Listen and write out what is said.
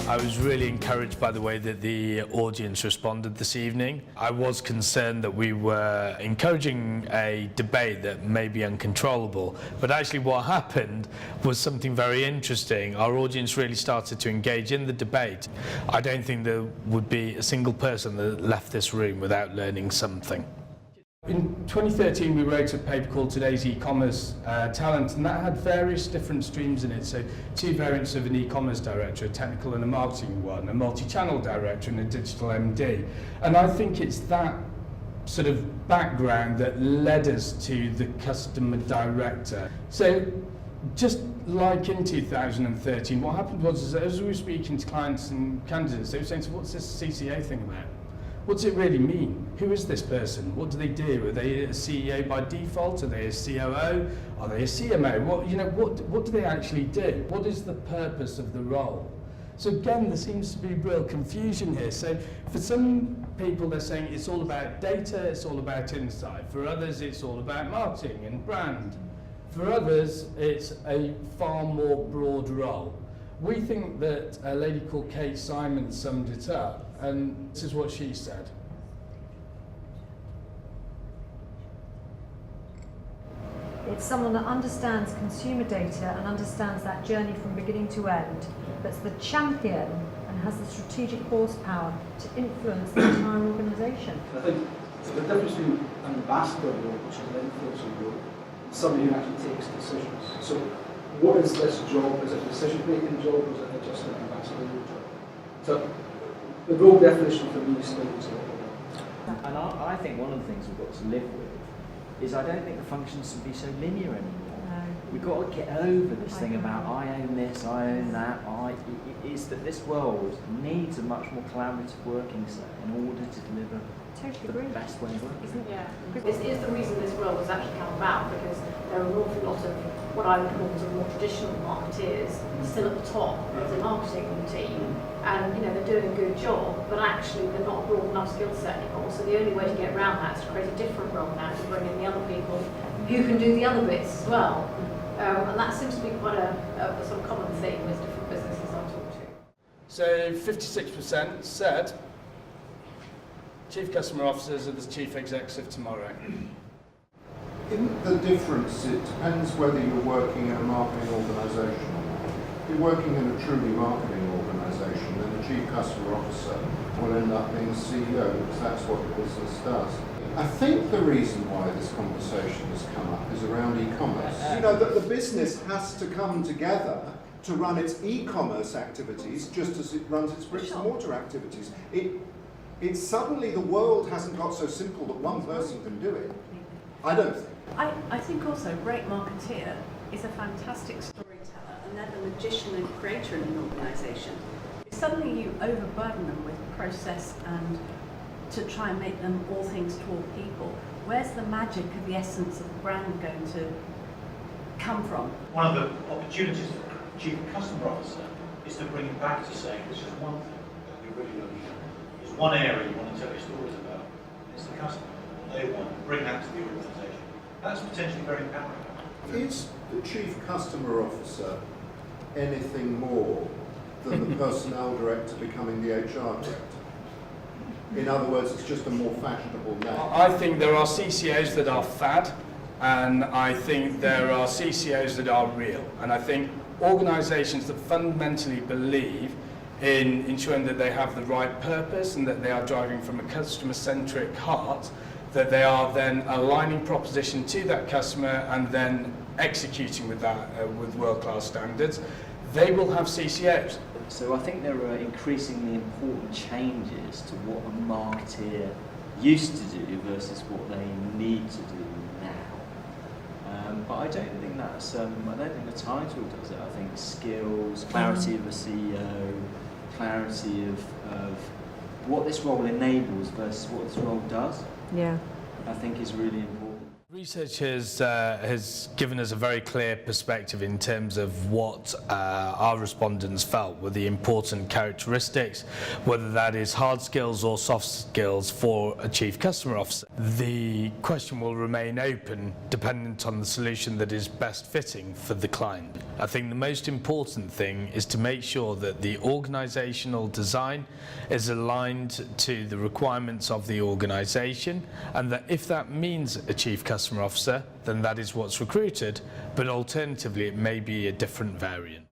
I was really encouraged by the way that the audience responded this evening. I was concerned that we were encouraging a debate that may be uncontrollable, but actually what happened was something very interesting. Our audience really started to engage in the debate. I don't think there would be a single person that left this room without learning something. In 2013 we wrote a paper called Today's E-commerce Talent, and that had various different streams in it. So 2 variants of an e-commerce director, a technical and a marketing one, a multi-channel director and a digital MD. And I think it's that sort of background that led us to the customer director. So just like in 2013, what happened was as we were speaking to clients and candidates, they were saying, so what's this CCO thing about? What does it really mean? Who is this person? What do they do? Are they a CEO by default? Are they a COO? Are they a CMO? What do they actually do? What is the purpose of the role? So again, there seems to be real confusion here. So for some people, they're saying it's all about data, it's all about insight. For others, it's all about marketing and brand. For others, it's a far more broad role. We think that a lady called Kate Simon summed it up, and this is what she said. It's someone that understands consumer data and understands that journey from beginning to end, that's the champion and has the strategic horsepower to influence the entire organisation. I think the difference between an ambassador role, which is an influencer role, and somebody who actually takes decisions. So what is this job? Is it a decision-making job, or is it just an ambassadorial job? So the role definition for me still is a lot. And I think one of the things we've got to live with is I don't think the functions should be so linear anymore. No. We've got to get over this thing about I own this, I own that. It is that this world needs a much more collaborative working set in order to deliver the best way of working. Yeah, this is the reason this role has actually come about, because there are an awful lot of what I would call sort of more traditional marketeers still at the top of the marketing team, and they're doing a good job, but actually they're not a broad enough skill set anymore. So the only way to get around that is to create a different role now, to bring in the other people who can do the other bits as well. And that seems to be quite a sort of common theme with different businesses I've talked to. So 56% said Chief Customer Officers are the Chief Executive tomorrow. Isn't the difference, it depends whether you're working in a marketing organisation or not. If you're working in a truly marketing organisation, then the Chief Customer Officer will end up being a CEO, because that's what the business does. I think the reason why this conversation has come up is around e-commerce. That the business has to come together to run its e-commerce activities just as it runs its bricks and mortar activities. It's suddenly the world hasn't got so simple that one person can do it. I don't think. I think also a great marketeer is a fantastic storyteller, and they're the magician and creator in an organisation. If suddenly you overburden them with process and to try and make them all things to all people, where's the magic of the essence of the brand going to come from? One of the opportunities for Chief Customer Officer is to bring it back to saying this is one thing that we really look at. There's one area you want to tell your stories about, and it's the customer. They want to bring that to the organisation. That's potentially very powerful. Is the Chief Customer Officer anything more than the Personnel Director becoming the HR Director? In other words, it's just a more fashionable name. I think there are CCOs that are fad, and I think there are CCOs that are real. And I think organisations that fundamentally believe in ensuring that they have the right purpose and that they are driving from a customer-centric heart, that they are then aligning proposition to that customer and then executing with that with world-class standards, they will have CCOs. So I think there are increasingly important changes to what a marketeer used to do versus what they need to do now. But I don't think that's, I don't think the title does it. I think skills, clarity of a CEO, clarity of what this role enables versus what this role does, Yeah, I think is really important. The research has given us a very clear perspective in terms of what our respondents felt were the important characteristics, whether that is hard skills or soft skills for a Chief Customer Officer. The question will remain open dependent on the solution that is best fitting for the client. I think the most important thing is to make sure that the organisational design is aligned to the requirements of the organisation, and that if that means a Chief Customer Officer, then that is what's recruited, but alternatively it may be a different variant.